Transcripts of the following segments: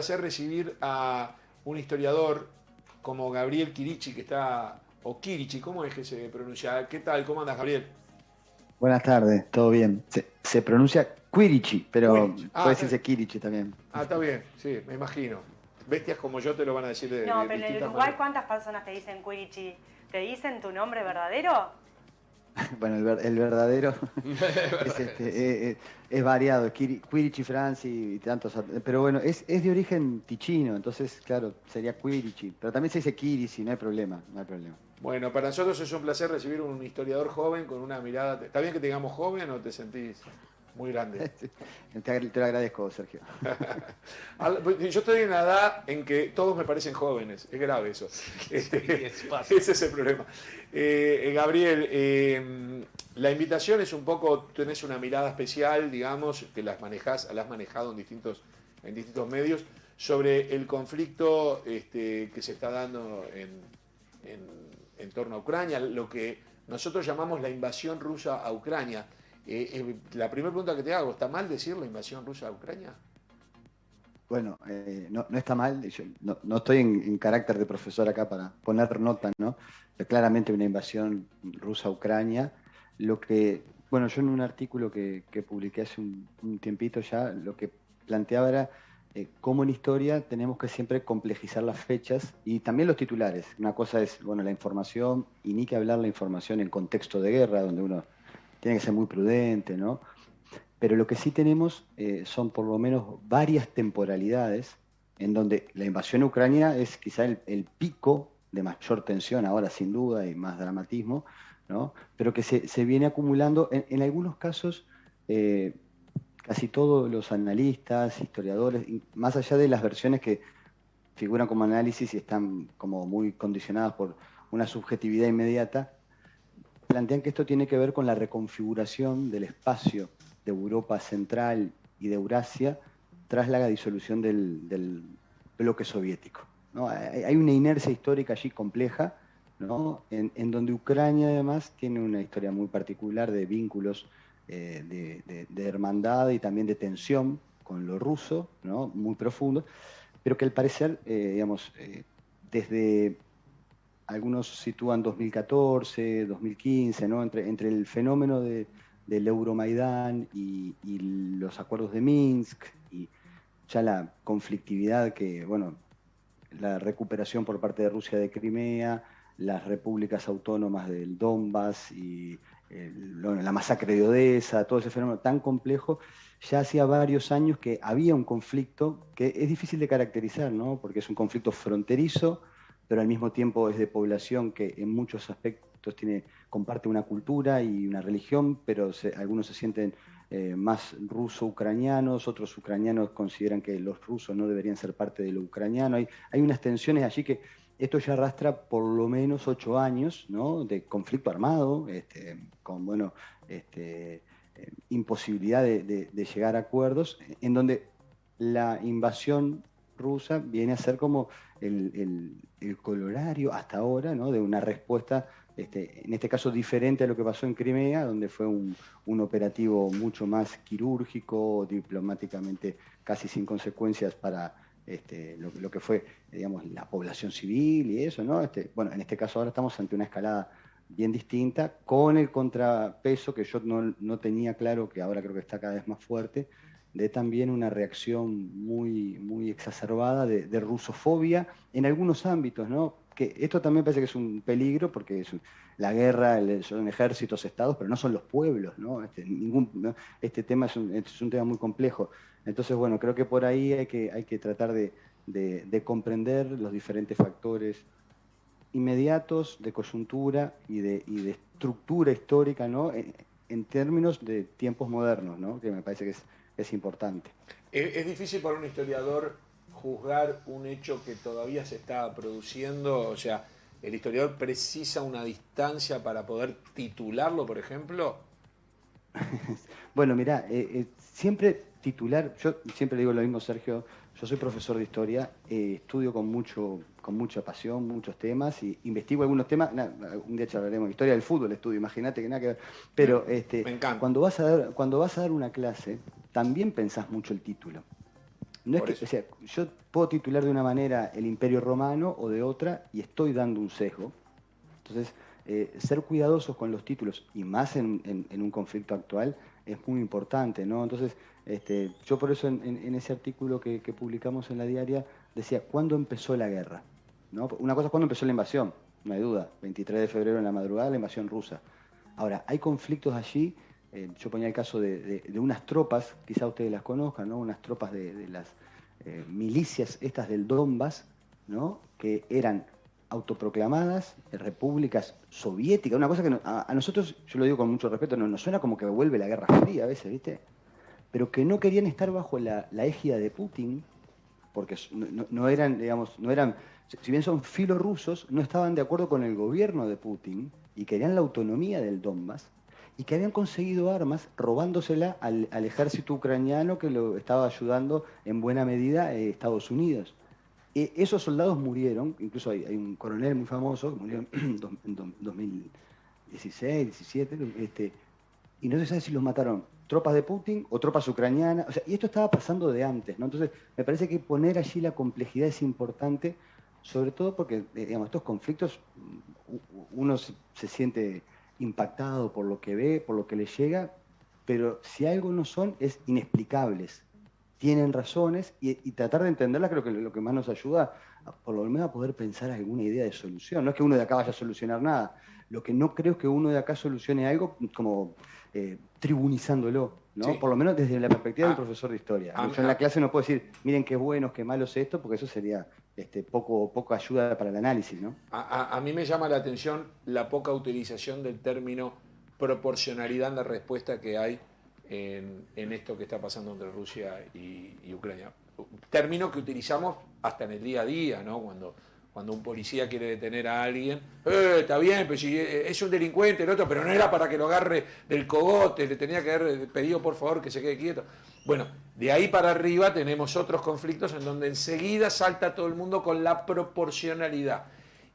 Hacer recibir a un historiador como Gabriel Chirichi, que está, o Kirichi, ¿cómo es que se pronuncia? ¿Qué tal? ¿Cómo andas, Gabriel? Buenas tardes, todo bien. Se pronuncia Quirichi, pero Quirichi. puede decirse Kirichi también. Está bien, sí, me imagino. Bestias como yo te lo van a decir No, de pero en el distintas Uruguay, maneras. ¿cuántas personas te dicen Quirichi? ¿Te dicen tu nombre verdadero? Bueno, el verdadero es, Sí. es variado, es Quirichi Franci y tantos, pero bueno, es de origen ticino, entonces, claro, sería Quirichi, pero también se dice Kirichi, no hay problema, no hay problema. Bueno, para nosotros es un placer recibir un historiador joven con una mirada. ¿Está bien que te digamos joven o te sentís muy grande? Te lo agradezco, Sergio. Yo estoy en la edad en que todos me parecen jóvenes, es grave eso. Sí, es fácil. Ese es el problema. Gabriel, la invitación es un poco, tenés una mirada especial, digamos, que la has manejado en distintos medios, sobre el conflicto que se está dando en torno a Ucrania, lo que nosotros llamamos la invasión rusa a Ucrania. La primera pregunta que te hago, ¿está mal decir la invasión rusa a Ucrania? Bueno, no está mal, yo no estoy en carácter de profesor acá para poner nota, ¿no? Pero claramente una invasión rusa a Ucrania. Bueno, yo en un artículo que publiqué hace un tiempito ya, lo que planteaba era cómo en historia tenemos que siempre complejizar las fechas y también los titulares. Una cosa es, bueno, la información, y ni que hablar la información en contexto de guerra, donde uno tiene que ser muy prudente, ¿no? Pero lo que sí tenemos son por lo menos varias temporalidades en donde la invasión a Ucrania es quizá el pico de mayor tensión ahora sin duda y más dramatismo, ¿no? Pero que se viene acumulando en algunos casos. eh, Casi todos los analistas, historiadores, y más allá de las versiones que figuran como análisis y están como muy condicionadas por una subjetividad inmediata, plantean que esto tiene que ver con la reconfiguración del espacio de Europa Central y de Eurasia tras la disolución del bloque soviético, ¿no? Hay una inercia histórica allí compleja, ¿no? En donde Ucrania además tiene una historia muy particular de vínculos de hermandad y también de tensión con lo ruso, ¿no? Muy profundo, pero que al parecer, digamos, desde algunos sitúan 2014, 2015, ¿no? Entre el fenómeno del Euromaidán y los acuerdos de Minsk y ya la conflictividad que, bueno, la recuperación por parte de Rusia de Crimea, las repúblicas autónomas del Donbass y la masacre de Odessa, todo ese fenómeno tan complejo, ya hacía varios años que había un conflicto que es difícil de caracterizar, ¿no? Porque es un conflicto fronterizo, pero al mismo tiempo es de población que en muchos aspectos comparte una cultura y una religión, pero algunos se sienten más ruso-ucranianos, otros ucranianos consideran que los rusos no deberían ser parte de lo ucraniano. Hay unas tensiones allí que esto ya arrastra por lo menos 8 años, ¿no? De conflicto armado, con bueno, imposibilidad de llegar a acuerdos, en donde la invasión rusa viene a ser como el colorario hasta ahora, ¿no? De una respuesta, en este caso diferente a lo que pasó en Crimea, donde fue un operativo mucho más quirúrgico, diplomáticamente casi sin consecuencias para lo que fue, digamos, la población civil y eso, ¿no? Bueno, en este caso ahora estamos ante una escalada bien distinta, con el contrapeso que yo no tenía claro, que ahora creo que está cada vez más fuerte, de también una reacción muy, muy exacerbada de rusofobia en algunos ámbitos, ¿no? Que esto también parece que es un peligro porque la guerra son ejércitos, estados, pero no son los pueblos, ¿no? ¿No? Este tema es un tema muy complejo. Entonces, bueno, creo que por ahí hay que tratar de comprender los diferentes factores inmediatos de coyuntura y de estructura histórica, ¿no? En términos de tiempos modernos, ¿no? Que me parece que es importante. Es difícil para un historiador juzgar un hecho que todavía se está produciendo, o sea, el historiador precisa una distancia para poder titularlo, por ejemplo. Bueno, mira, siempre titular, yo siempre digo lo mismo, Sergio, yo soy profesor de historia, estudio con mucha pasión muchos temas y investigo algunos temas, un día charlaremos de historia del fútbol, estudio, imagínate que nada que ver, Me, pero me encanta. cuando vas a dar una clase, también pensás mucho el título. No es Por que, eso. o sea, yo puedo titular de una manera el Imperio Romano o de otra y estoy dando un sesgo. Entonces, ser cuidadosos con los títulos y más en un conflicto actual es muy importante, ¿no? Entonces, yo por eso en ese artículo que publicamos en la diaria decía, ¿cuándo empezó la guerra? ¿No? Una cosa es cuándo empezó la invasión, no hay duda, 23 de febrero en la madrugada, la invasión rusa. Ahora, hay conflictos allí, yo ponía el caso de unas tropas, quizá ustedes las conozcan, ¿no? Unas tropas de las milicias estas del Donbass, ¿no? Que eran autoproclamadas repúblicas soviéticas, una cosa que a nosotros, yo lo digo con mucho respeto, nos suena como que vuelve la Guerra Fría a veces, ¿viste? Pero que no querían estar bajo la égida de Putin, porque no eran, digamos, no eran, si bien son filorusos, no estaban de acuerdo con el gobierno de Putin y querían la autonomía del Donbass y que habían conseguido armas robándosela al ejército ucraniano que lo estaba ayudando en buena medida Estados Unidos. Esos soldados murieron, incluso hay un coronel muy famoso que murió en 2016, 17, y no se sabe si los mataron tropas de Putin o tropas ucranianas. O sea, y esto estaba pasando de antes, ¿no? Entonces, me parece que poner allí la complejidad es importante, sobre todo porque, digamos, estos conflictos, uno se siente impactado por lo que ve, por lo que le llega, pero si algo no son, es inexplicables. Tienen razones y tratar de entenderlas creo que lo que más nos ayuda, por lo menos a poder pensar alguna idea de solución. No es que uno de acá vaya a solucionar nada. Lo que no creo es que uno de acá solucione algo como tribunizándolo, ¿no? Sí. Por lo menos desde la perspectiva de un A- profesor de historia. a- Yo en la a- clase no puedo decir, miren qué bueno, qué malo es esto, porque eso sería poco ayuda para el análisis, ¿no? a mí me llama la atención la poca utilización del término proporcionalidad en la respuesta que hay en esto que está pasando entre Rusia y Ucrania. Término que utilizamos hasta en el día a día, ¿no? Cuando un policía quiere detener a alguien, está bien, pero si es un delincuente, el otro, pero no era para que lo agarre del cogote, le tenía que haber pedido por favor que se quede quieto. Bueno, de ahí para arriba tenemos otros conflictos en donde enseguida salta todo el mundo con la proporcionalidad.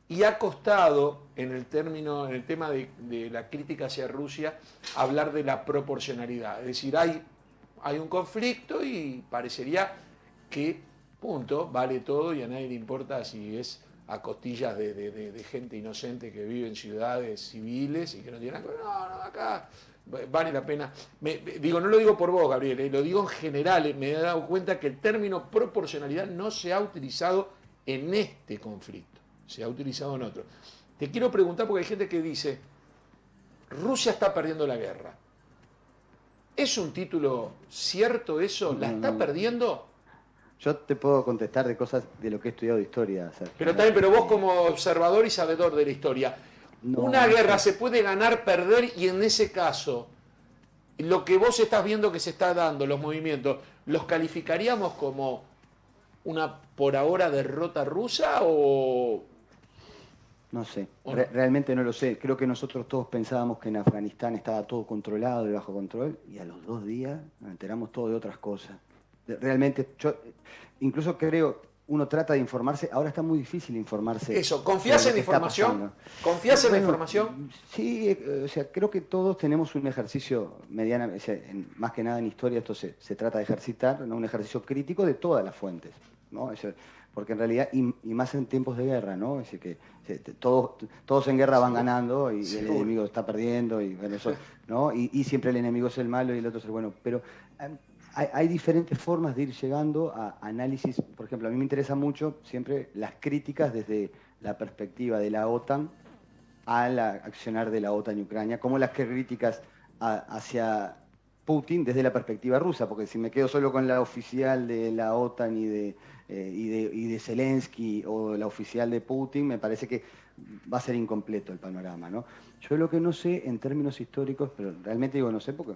Y ha costado, en el tema de la crítica hacia Rusia, hablar de la proporcionalidad. Es decir, hay un conflicto y parecería que, punto, vale todo y a nadie le importa si es a costillas de gente inocente que vive en ciudades civiles y que no tiene nada que ver. No, acá vale la pena. Digo, no lo digo por vos, Gabriel, lo digo en general. Me he dado cuenta que el término proporcionalidad no se ha utilizado en este conflicto, se ha utilizado en otro. Te quiero preguntar porque hay gente que dice, Rusia está perdiendo la guerra. ¿Es un título cierto eso? ¿La No, está no. perdiendo? Yo te puedo contestar de cosas de lo que he estudiado de historia, Sergio, Pero ¿no? también, pero vos como observador y sabedor de la historia, una No, guerra se puede ganar, perder y en ese caso, lo que vos estás viendo que se está dando, los movimientos, ¿los calificaríamos como una por ahora derrota rusa no sé, o no? realmente no lo sé. Creo que nosotros todos pensábamos que en Afganistán estaba todo controlado y bajo control, y a los 2 días nos enteramos todo de otras cosas. Realmente, yo incluso creo, uno trata de informarse, ahora está muy difícil informarse Eso, sobre ¿confías lo en la que está información? pasando. ¿Confías en la Bueno, información? sí, o sea, creo que todos tenemos un ejercicio mediana, o sea, más que nada en historia esto se trata de ejercitar, ¿no? Un ejercicio crítico de todas las fuentes, ¿no? Porque en realidad, y más en tiempos de guerra, ¿no? Es decir, que todos en guerra van Seguro. ganando y el Seguro. enemigo está perdiendo, y bueno, eso, ¿no? Y siempre el enemigo es el malo y el otro es el bueno. Pero hay diferentes formas de ir llegando a análisis. Por ejemplo, a mí me interesa mucho siempre las críticas desde la perspectiva de la OTAN al accionar de la OTAN en Ucrania, como las críticas hacia Putin desde la perspectiva rusa, porque si me quedo solo con la oficial de la OTAN y de Zelensky o la oficial de Putin, me parece que va a ser incompleto el panorama, ¿no? Yo lo que no sé en términos históricos, pero realmente digo no sé, porque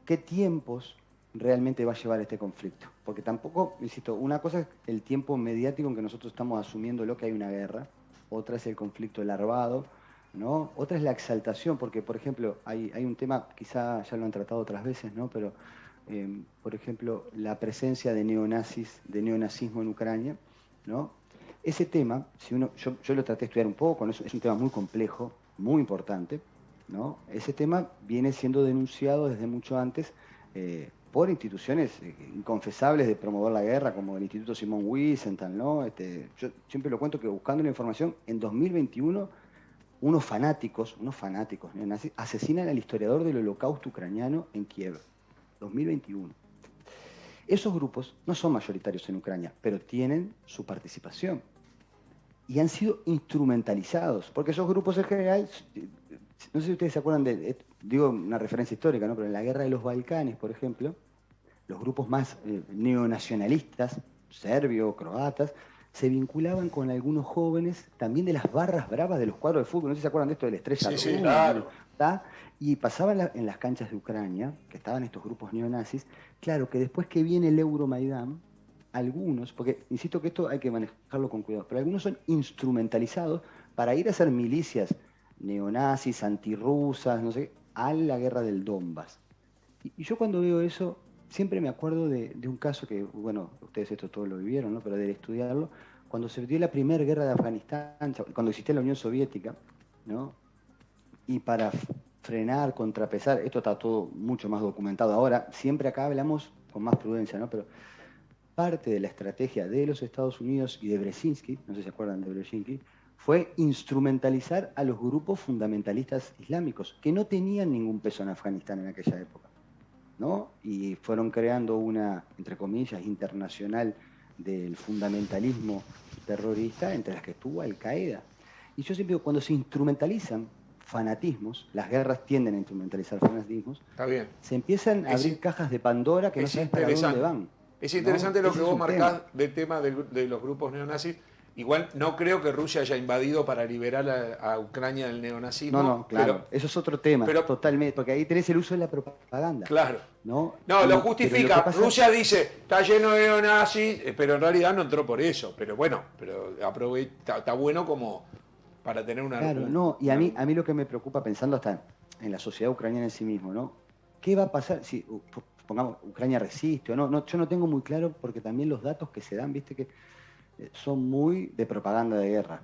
qué tiempos realmente va a llevar este conflicto. Porque tampoco, insisto, una cosa es el tiempo mediático en que nosotros estamos asumiendo lo que hay una guerra, otra es el conflicto larvado, ¿no? Otra es la exaltación, porque, por ejemplo, hay un tema, quizá ya lo han tratado otras veces, ¿no? Pero, por ejemplo, la presencia de neonazis, de neonazismo en Ucrania, ¿no? Ese tema, si yo lo traté de estudiar un poco, ¿no? Es un tema muy complejo, muy importante, ¿no? Ese tema viene siendo denunciado desde mucho antes por instituciones inconfesables de promover la guerra, como el Instituto Simón Wiesenthal, ¿no? Yo siempre lo cuento que buscando la información, en 2021 unos fanáticos neonazis asesinan al historiador del holocausto ucraniano en Kiev. 2021. Esos grupos no son mayoritarios en Ucrania, pero tienen su participación. Y han sido instrumentalizados, porque esos grupos en general, no sé si ustedes se acuerdan digo una referencia histórica, ¿no? Pero en la guerra de los Balcanes, por ejemplo, los grupos más neonacionalistas, serbios, croatas, se vinculaban con algunos jóvenes también de las barras bravas de los cuadros de fútbol. No sé si se acuerdan de esto de la Estrella Sí, Roja, claro. ¿tá? Y pasaban en las canchas de Ucrania, que estaban estos grupos neonazis, claro que después que viene el Euromaidán, algunos, porque insisto que esto hay que manejarlo con cuidado, pero algunos son instrumentalizados para ir a hacer milicias neonazis, antirrusas, no sé, a la guerra del Donbass. Y yo cuando veo eso, siempre me acuerdo de un caso que, bueno, ustedes esto todo lo vivieron, ¿no? Pero de estudiarlo, cuando se dio la primera guerra de Afganistán, cuando existía la Unión Soviética, ¿no? Y para frenar, contrapesar, esto está todo mucho más documentado ahora, siempre acá hablamos con más prudencia, ¿no? Pero parte de la estrategia de los Estados Unidos y de Brzezinski, no sé si se acuerdan de Brzezinski, fue instrumentalizar a los grupos fundamentalistas islámicos, que no tenían ningún peso en Afganistán en aquella época, ¿no? Y fueron creando una, entre comillas, internacional del fundamentalismo terrorista, entre las que estuvo Al-Qaeda. Y yo siempre digo, cuando se instrumentalizan fanatismos, las guerras tienden a instrumentalizar fanatismos, Está bien. se empiezan a abrir cajas de Pandora que no sabes para dónde van. Es interesante, ¿no? Lo que vos marcás del tema de los grupos neonazis. Igual no creo que Rusia haya invadido para liberar a Ucrania del neonazismo. No, claro, eso es otro tema, totalmente, porque ahí tenés el uso de la propaganda. Claro. No, lo justifica. Rusia dice, está lleno de neonazis, pero en realidad no entró por eso. Pero bueno, está bueno como para tener una... Claro, no, y a mí lo que me preocupa, pensando hasta en la sociedad ucraniana en sí mismo, ¿no? ¿Qué va a pasar si, pongamos, Ucrania resiste o no? Yo no tengo muy claro, porque también los datos que se dan, viste que son muy de propaganda de guerra.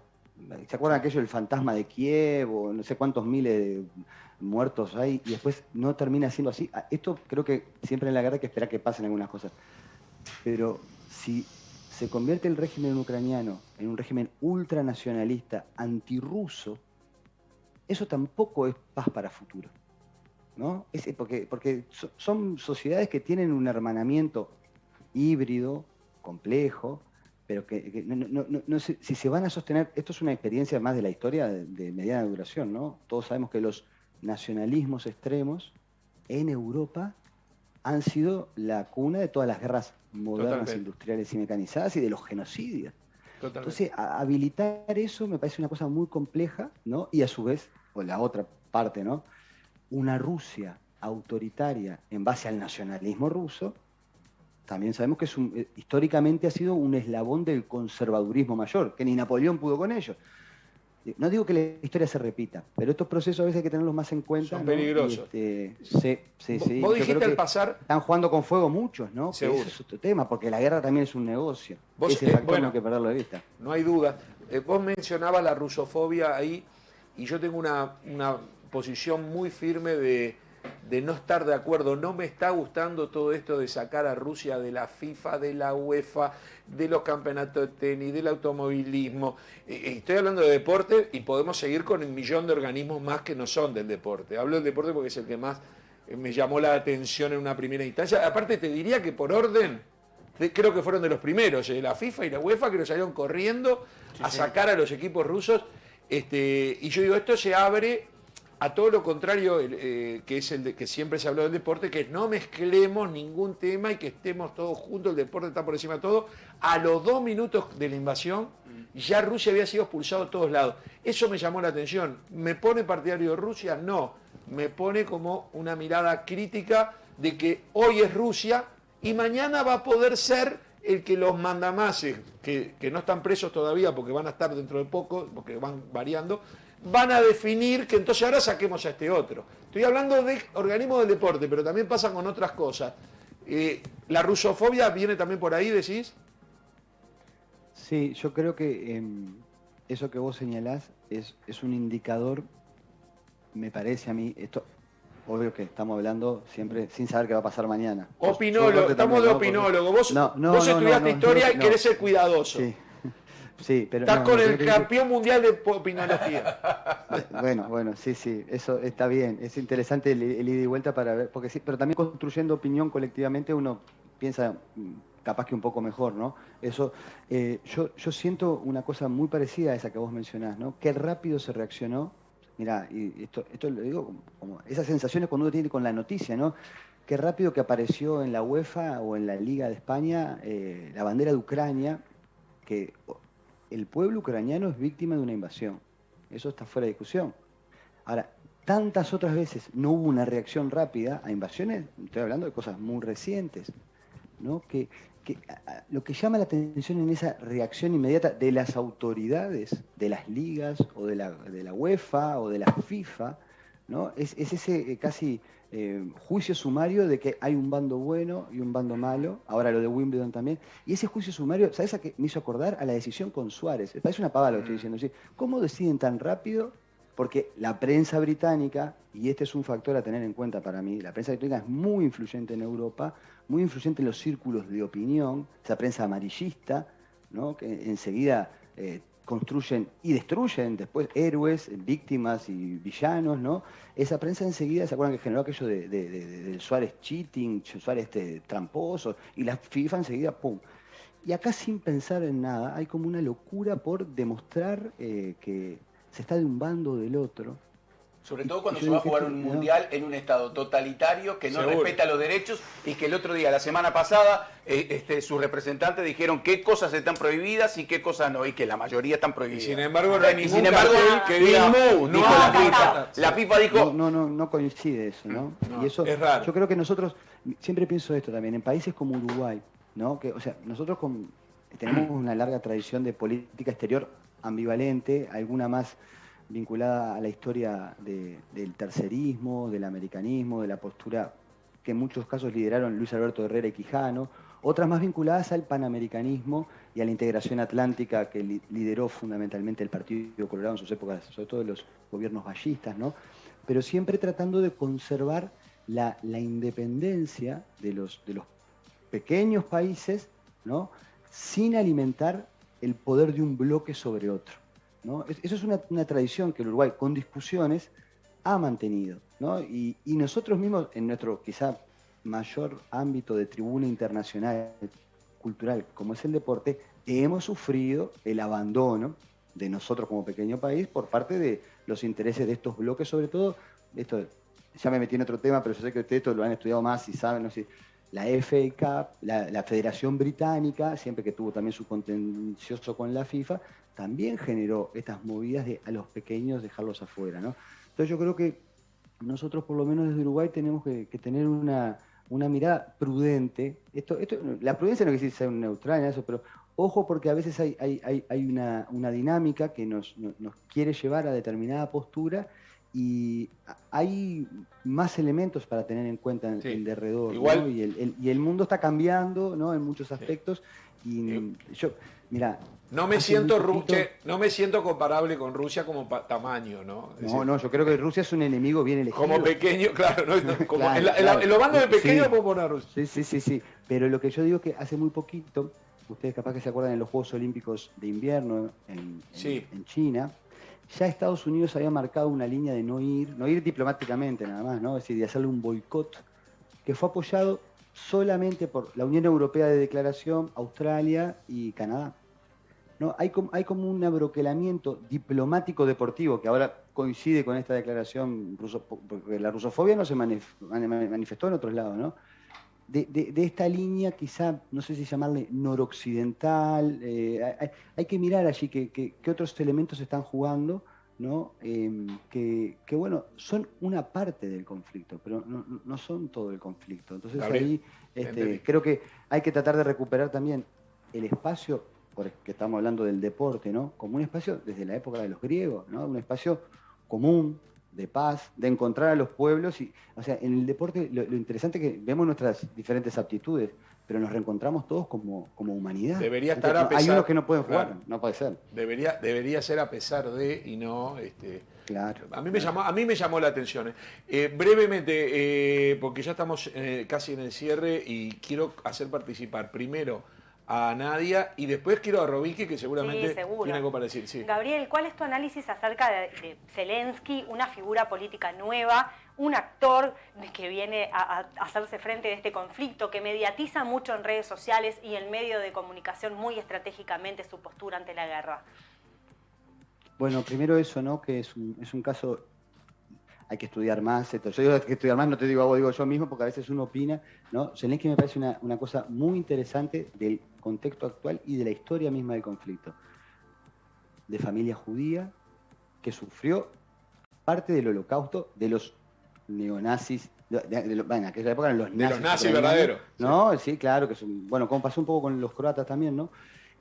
¿Se acuerdan aquello del fantasma de Kiev o no sé cuántos miles de muertos hay y después no termina siendo así? Esto creo que siempre en la guerra hay que esperar que pasen algunas cosas. Pero si se convierte el régimen ucraniano en un régimen ultranacionalista, antirruso, eso tampoco es paz para futuro, ¿no? Porque son sociedades que tienen un hermanamiento híbrido, complejo, pero que no sé si se van a sostener. Esto es una experiencia más de la historia de mediana duración, ¿no? Todos sabemos que los nacionalismos extremos en Europa han sido la cuna de todas las guerras modernas, totalmente, industriales y mecanizadas, y de los genocidios. Totalmente. Entonces, habilitar eso me parece una cosa muy compleja, ¿no? Y a su vez, o la otra parte, ¿no? Una Rusia autoritaria en base al nacionalismo ruso, también sabemos que históricamente ha sido un eslabón del conservadurismo mayor, que ni Napoleón pudo con ellos. No digo que la historia se repita, pero estos procesos a veces hay que tenerlos más en cuenta. Son peligrosos. Sí. Vos dijiste al pasar... Están jugando con fuego muchos, ¿no? Ese es otro tema, porque la guerra también es un negocio. Ese factor no hay que perderlo de vista. No hay duda. Vos mencionabas la rusofobia ahí, y yo tengo una posición muy firme de no estar de acuerdo. No me está gustando todo esto de sacar a Rusia de la FIFA, de la UEFA, de los campeonatos de tenis, del automovilismo. Estoy hablando de deporte y podemos seguir con un millón de organismos más que no son del deporte. Hablo del deporte porque es el que más me llamó la atención en una primera instancia. Aparte te diría que por orden, creo que fueron de los primeros, la FIFA y la UEFA, que lo salieron corriendo a sacar a los equipos rusos. Y yo digo, esto se abre a todo lo contrario, que es que siempre se habló del deporte, que no mezclemos ningún tema y que estemos todos juntos, el deporte está por encima de todo. A los 2 minutos de la invasión, ya Rusia había sido expulsado de todos lados. Eso me llamó la atención. ¿Me pone partidario de Rusia? No. Me pone como una mirada crítica de que hoy es Rusia y mañana va a poder ser el que los mandamases, que no están presos todavía porque van a estar dentro de poco, porque van variando, van a definir que entonces ahora saquemos a este otro. Estoy hablando de organismos del deporte, pero también pasa con otras cosas. ¿La rusofobia viene también por ahí, decís? Sí, yo creo que eso que vos señalás es un indicador, me parece a mí, esto obvio que estamos hablando siempre sin saber qué va a pasar mañana. Opinólogo, estamos de opinólogo. Vos estudiaste historia y querés ser cuidadoso. Sí, sí, pero Estás con el creo campeón mundial de opinología. Bueno, sí, eso está bien. Es interesante el ida y vuelta para ver, porque sí, pero también construyendo opinión colectivamente uno piensa capaz que un poco mejor, ¿no? Eso, yo siento una cosa muy parecida a esa que vos mencionás, ¿no? Qué rápido se reaccionó. Mirá, y esto lo digo como esas sensaciones cuando uno tiene con la noticia, ¿no? Qué rápido que apareció en la UEFA o en la Liga de España la bandera de Ucrania, que el pueblo ucraniano es víctima de una invasión. Eso está fuera de discusión. Ahora, tantas otras veces no hubo una reacción rápida a invasiones, estoy hablando de cosas muy recientes, ¿no? Lo que llama la atención en esa reacción inmediata de las autoridades, de las ligas, o de la UEFA, o de la FIFA, ¿no? Es ese casi juicio sumario de que hay un bando bueno y un bando malo, ahora lo de Wimbledon también, y ese juicio sumario, ¿sabes a qué me hizo acordar? A la decisión con Suárez. Parece una pavada lo que estoy diciendo, ¿sí? ¿Cómo deciden tan rápido? Porque la prensa británica, y este es un factor a tener en cuenta para mí, la prensa británica es muy influyente en Europa, muy influyente en los círculos de opinión, esa prensa amarillista, ¿no? Que enseguida construyen y destruyen después héroes, víctimas y villanos, ¿no? Esa prensa enseguida, ¿se acuerdan que generó aquello del Suárez cheating, Suárez tramposo, y la FIFA enseguida, ¡pum! Y acá sin pensar en nada, hay como una locura por demostrar que se está de un bando o del otro. Sobre todo cuando se va a jugar un mundial en un estado totalitario que no respeta los derechos y que el otro día, la semana pasada, sus representantes dijeron qué cosas están prohibidas y qué cosas no, y que la mayoría están prohibidas. Y sin embargo, no hay ningún sin embargo, que diga, dijo la FIFA. La FIFA dijo... No coincide eso, ¿no? Y eso es raro. Yo creo que nosotros, siempre pienso esto también, en países como Uruguay, ¿no? Que, o sea, nosotros tenemos una larga tradición de política exterior ambivalente, alguna más vinculada a la historia del tercerismo, del americanismo, de la postura que en muchos casos lideraron Luis Alberto Herrera y Quijano, otras más vinculadas al panamericanismo y a la integración atlántica que lideró fundamentalmente el Partido Colorado en sus épocas, sobre todo de los gobiernos ballistas, ¿no? Pero siempre tratando de conservar la independencia de los pequeños países, ¿no? Sin alimentar el poder de un bloque sobre otro, ¿no? Eso es una tradición que el Uruguay, con discusiones, ha mantenido, ¿no? Y nosotros mismos, en nuestro quizá mayor ámbito de tribuna internacional cultural, como es el deporte, hemos sufrido el abandono de nosotros como pequeño país por parte de los intereses de estos bloques, sobre todo, esto ya me metí en otro tema, pero yo sé que ustedes esto lo han estudiado más y saben, no sé, la FA Cup, la Federación Británica, siempre que tuvo también su contencioso con la FIFA, también generó estas movidas de a los pequeños dejarlos afuera, ¿no? Entonces yo creo que nosotros, por lo menos desde Uruguay, tenemos que tener una mirada prudente. La prudencia no quiere decir ser neutral en eso, pero ojo porque a veces hay una dinámica que nos quiere llevar a determinada postura y hay más elementos para tener en cuenta en derredor, igual, ¿no? Y el mundo está cambiando, ¿no? En muchos aspectos. Y yo, mira, no me siento comparable con Rusia como tamaño, ¿no? No, yo creo que Rusia es un enemigo bien elegido. Como pequeño, claro, ¿no? Como Claro. en los bandos de pequeño Sí. puedo poner a Rusia. Sí. Pero lo que yo digo es que hace muy poquito, ustedes capaz que se acuerdan de los Juegos Olímpicos de invierno en China, ya Estados Unidos había marcado una línea de no ir diplomáticamente nada más, ¿no? Es decir, de hacerle un boicot, que fue apoyado solamente por la Unión Europea de Declaración, Australia y Canadá. ¿No? Hay como un abroquelamiento diplomático deportivo que ahora coincide con esta declaración, porque la rusofobia no se manifestó en otros lados, ¿no? De esta línea quizá, no sé si llamarle noroccidental, hay que mirar allí qué otros elementos se están jugando, ¿no? Que bueno, son una parte del conflicto, pero no son todo el conflicto. Entonces Gabriel, ahí creo que hay que tratar de recuperar también el espacio, porque estamos hablando del deporte, ¿no? Como un espacio desde la época de los griegos, ¿no? Un espacio común, de paz, de encontrar a los pueblos. O sea, en el deporte lo interesante es que vemos nuestras diferentes aptitudes, pero nos reencontramos todos como humanidad. Debería estar a pesar. Hay unos que no pueden jugar, claro, no puede ser. Debería ser a pesar de y no. Claro. A mí me llamó la atención. Brevemente, porque ya estamos casi en el cierre y quiero hacer participar primero a Nadia y después quiero a Robinski, que seguramente tiene algo para decir. Sí. Gabriel, ¿cuál es tu análisis acerca de Zelensky, una figura política nueva, un actor que viene a hacerse frente a este conflicto, que mediatiza mucho en redes sociales y en medios de comunicación muy estratégicamente su postura ante la guerra? Bueno, primero eso, ¿no? Que es un caso, hay que estudiar más. Esto. Yo digo que estudiar más, no te digo a vos, digo yo mismo, porque a veces uno opina, ¿no? Zelensky me parece una cosa muy interesante del contexto actual y de la historia misma del conflicto. De familia judía, que sufrió parte del holocausto de los neonazis, en aquella época eran los nazis. De los nazis verdaderos. ¿No? Sí, claro, que son, bueno, como pasó un poco con los croatas también, ¿no?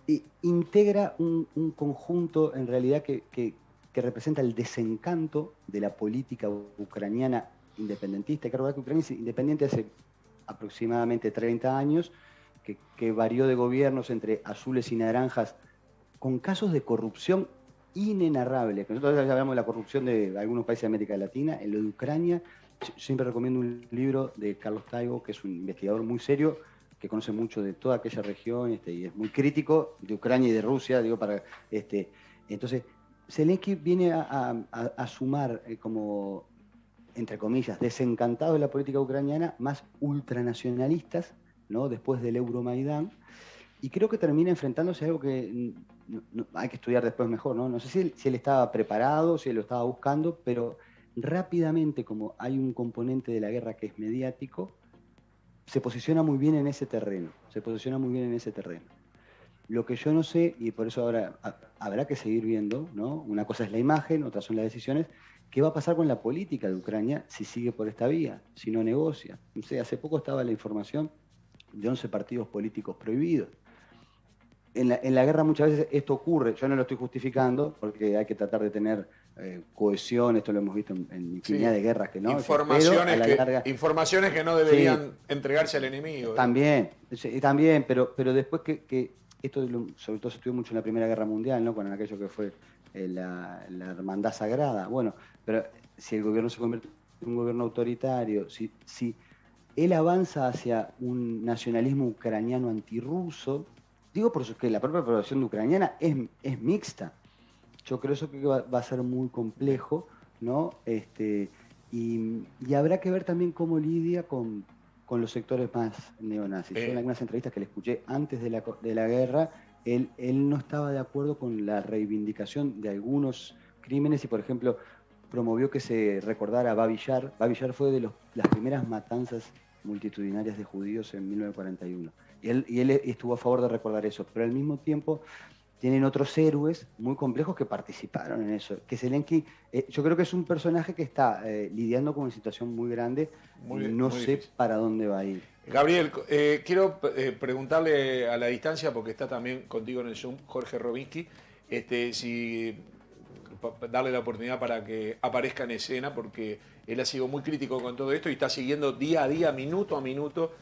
Y integra un conjunto en realidad que representa el desencanto de la política ucraniana independentista. Hay que recordar que Ucrania es independiente hace aproximadamente 30 años, que varió de gobiernos entre azules y naranjas, con casos de corrupción inenarrables. Nosotros ya hablamos de la corrupción de algunos países de América Latina. En lo de Ucrania, siempre recomiendo un libro de Carlos Taibo, que es un investigador muy serio, que conoce mucho de toda aquella región y es muy crítico de Ucrania y de Rusia, digo, entonces Zelensky viene a sumar como, entre comillas, desencantado de la política ucraniana, más ultranacionalistas, ¿no? Después del Euromaidán, y creo que termina enfrentándose a algo que hay que estudiar después mejor, ¿no? No sé si él estaba preparado, si él lo estaba buscando, pero rápidamente, como hay un componente de la guerra que es mediático, se posiciona muy bien en ese terreno, Lo que yo no sé, y por eso ahora habrá que seguir viendo, ¿no? Una cosa es la imagen, otra son las decisiones, ¿qué va a pasar con la política de Ucrania si sigue por esta vía, si no negocia? No sé, hace poco estaba la información de 11 partidos políticos prohibidos. En la guerra muchas veces esto ocurre, yo no lo estoy justificando, porque hay que tratar de tener cohesión, esto lo hemos visto en infinidad de guerras que no. Informaciones que no deberían entregarse al enemigo. También, pero después que esto sobre todo se estudió mucho en la Primera Guerra Mundial, ¿no? Con aquello que fue la hermandad sagrada. Bueno, pero si el gobierno se convierte en un gobierno autoritario, si él avanza hacia un nacionalismo ucraniano antirruso, digo porque la propia población ucraniana es mixta. Yo creo eso que va a ser muy complejo, ¿no? Y habrá que ver también cómo lidia con los sectores más neonazis. Yo en algunas entrevistas que le escuché antes de la guerra, él no estaba de acuerdo con la reivindicación de algunos crímenes y, por ejemplo, promovió que se recordara a Babi Yar. Babi Yar fue de las primeras matanzas multitudinarias de judíos en 1941. Y él estuvo a favor de recordar eso, pero al mismo tiempo tienen otros héroes muy complejos que participaron en eso. Que Zelensky, yo creo que es un personaje que está lidiando con una situación muy grande, no sé difícil para dónde va a ir. Gabriel, quiero preguntarle a la distancia, porque está también contigo en el Zoom, Jorge Robinski, si darle la oportunidad para que aparezca en escena, porque él ha sido muy crítico con todo esto y está siguiendo día a día, minuto a minuto,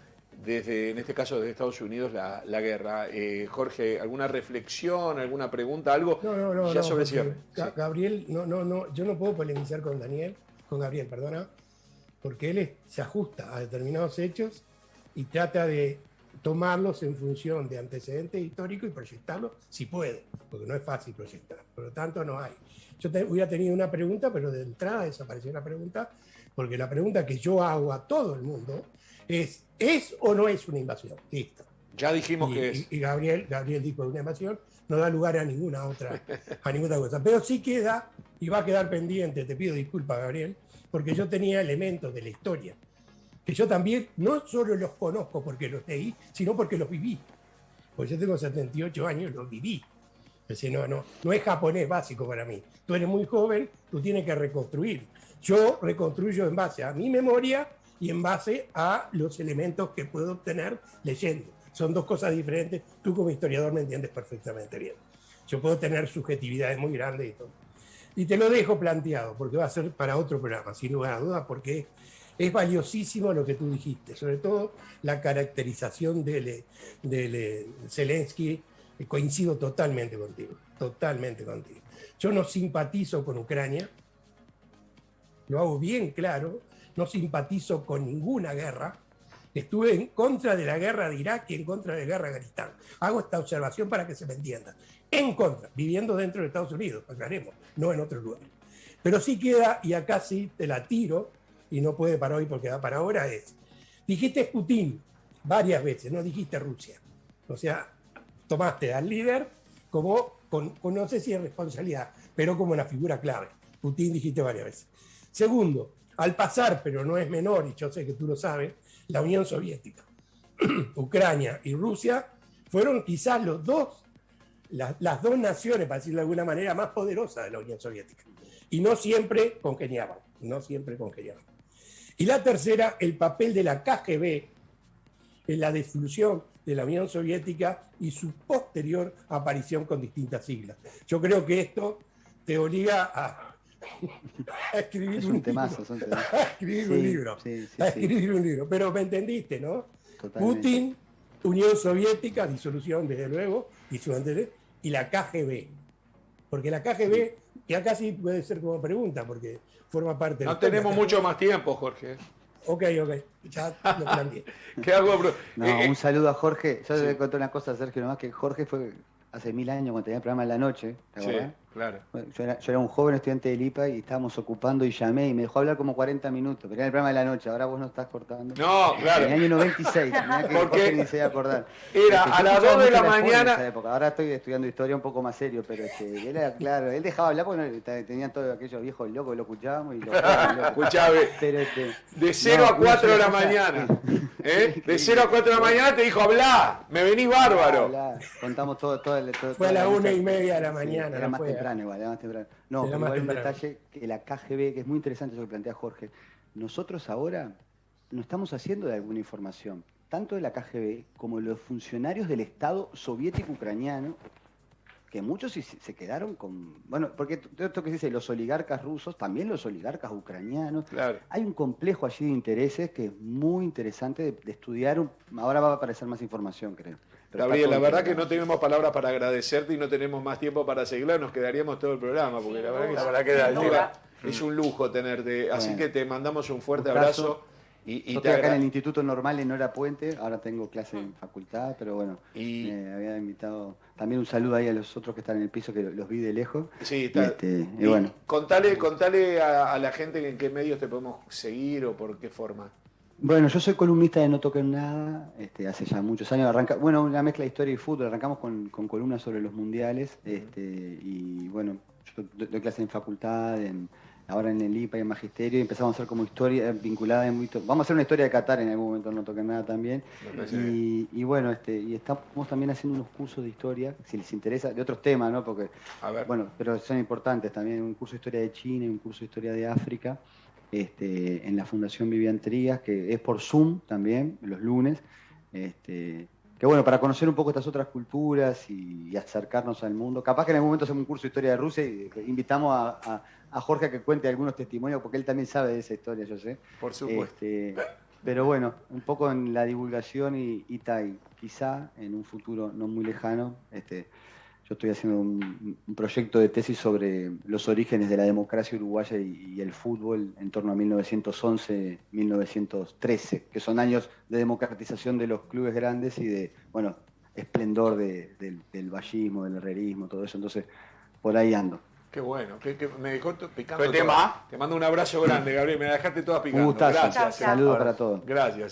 en este caso desde Estados Unidos, la guerra. Jorge, ¿alguna reflexión, alguna pregunta, algo? No, sobre cierre. Gabriel, yo no puedo polemizar con Gabriel, porque él se ajusta a determinados hechos y trata de tomarlos en función de antecedentes históricos y proyectarlos si puede, porque no es fácil proyectar, por lo tanto no hay. Yo hubiera tenido una pregunta, pero de entrada desapareció la pregunta, porque la pregunta que yo hago a todo el mundo ¿es o no es una invasión? Listo. Ya dijimos que es. Y Gabriel dijo que una invasión no da lugar a ninguna otra cosa. Pero sí queda, y va a quedar pendiente, te pido disculpas, Gabriel, porque yo tenía elementos de la historia, que yo también no solo los conozco porque los leí, sino porque los viví. Pues yo tengo 78 años, los viví. Es decir, no es japonés básico para mí. Tú eres muy joven, tú tienes que reconstruir. Yo reconstruyo en base a mi memoria y en base a los elementos que puedo obtener leyendo. Son dos cosas diferentes. Tú como historiador me entiendes perfectamente bien. Yo puedo tener subjetividades muy grandes y todo. Y te lo dejo planteado, porque va a ser para otro programa, sin lugar a dudas, porque es valiosísimo lo que tú dijiste, sobre todo la caracterización de Zelensky. Coincido totalmente contigo, totalmente contigo. Yo no simpatizo con Ucrania, lo hago bien claro, no simpatizo con ninguna guerra. Estuve en contra de la guerra de Irak y en contra de la guerra de Afganistán. Hago esta observación para que se me entienda. En contra, viviendo dentro de Estados Unidos, aclaremos, no en otro lugar. Pero sí queda, y acá sí te la tiro, y no puede para hoy porque da para ahora, dijiste Putin varias veces, no dijiste Rusia. O sea, tomaste al líder como, con no sé si es responsabilidad, pero como una figura clave. Putin dijiste varias veces. Segundo, al pasar, pero no es menor, y yo sé que tú lo sabes, la Unión Soviética, Ucrania y Rusia fueron quizás las dos naciones, para decirlo de alguna manera, más poderosas de la Unión Soviética. Y no siempre congeniaban, Y la tercera, el papel de la KGB en la disolución de la Unión Soviética y su posterior aparición con distintas siglas. Yo creo que esto te obliga a escribir un libro. A escribir un libro. Pero me entendiste, ¿no? Totalmente. Putin, Unión Soviética, disolución desde luego, y la KGB. Porque la KGB, y acá sí puede ser como pregunta, porque forma parte de No tenemos mucho más tiempo, Jorge. Ok, ya lo planteé. ¿Qué hago? Un saludo a Jorge. Yo sí. le voy a contar una cosa, Sergio, nomás que Jorge fue hace 1000 años cuando tenía el programa en la noche, ¿te acordás? Sí, claro. Bueno, yo era un joven estudiante del IPA y estábamos ocupando y llamé y me dejó hablar como 40 minutos, pero era el programa de la noche, ahora vos no estás cortando. No, claro. En el año 96, mirá que Porque Jorge ni se iba a acordar. era Yo a las escuchaba 2 de mucho la Sport en mañana. esa época. Ahora estoy estudiando historia un poco más serio, pero él era claro, él dejaba hablar porque tenían todos aquellos viejos locos que lo escuchábamos y lo Escuchame, pero, de 0 a 4 de la cosa- mañana. De 0 a 4 de la mañana te dijo, hablá, me venís bárbaro. Contamos todo Fue a las 1:30 de la mañana. Era no más fue. temprano igual, era más temprano. No, Era pero más igual un temprano. detalle que la KGB, que es muy interesante eso que plantea Jorge, nosotros ahora nos estamos haciendo de alguna información, tanto de la KGB como de los funcionarios del Estado soviético ucraniano, que muchos se quedaron con... Bueno, porque todo esto que se dice, los oligarcas rusos, también los oligarcas ucranianos. Claro. Hay un complejo allí de intereses que es muy interesante de estudiar. Ahora va a aparecer más información, creo. Pero Gabriel, está la todo verdad que integrado. no tenemos palabras para agradecerte y no tenemos más tiempo para seguirla, nos quedaríamos todo el programa, porque la verdad que Sin duda. es un lujo tenerte. Así Bueno. que te mandamos un fuerte Un abrazo. abrazo. Y Yo te estoy acá en el agra- Instituto Normal en Hora Puente, ahora tengo clase en facultad, pero bueno, Y- me había invitado. También un saludo ahí a los otros que están en el piso, que los vi de lejos. Sí, está. Y bueno, Contale a la gente en qué medios te podemos seguir o por qué forma. Bueno, yo soy columnista de No Toquen Nada, hace ya muchos años. Bueno, una mezcla de historia y fútbol. Arrancamos con columnas sobre los mundiales. Y bueno, yo doy clases en facultad, ahora en el IPA y en Magisterio, y empezamos a hacer como historia vinculada en... Vamos a hacer una historia de Qatar en algún momento, No Toquen Nada también. Me parece bien. Y bueno, y estamos también haciendo unos cursos de historia, si les interesa, de otros temas, ¿no? Porque, A ver. bueno, pero son importantes también, un curso de historia de China y un curso de historia de África. En la Fundación Vivian Trías, que es por Zoom también, los lunes, que bueno, para conocer un poco estas otras culturas y acercarnos al mundo. Capaz que en algún momento hacemos un curso de historia de Rusia y invitamos a Jorge a que cuente algunos testimonios, porque él también sabe de esa historia, yo sé. Por supuesto. Pero bueno, un poco en la divulgación y quizá en un futuro no muy lejano, yo estoy haciendo un proyecto de tesis sobre los orígenes de la democracia uruguaya y el fútbol en torno a 1911-1913, que son años de democratización de los clubes grandes y de, bueno, esplendor del vallismo, del herrerismo, todo eso. Entonces, por ahí ando. Qué bueno, que me dejó picando. ¿Qué tema? Te mando un abrazo grande, Gabriel, me la dejaste toda picando. Un gustazo. Gracias. Chao, chao. Saludos para todos. Gracias.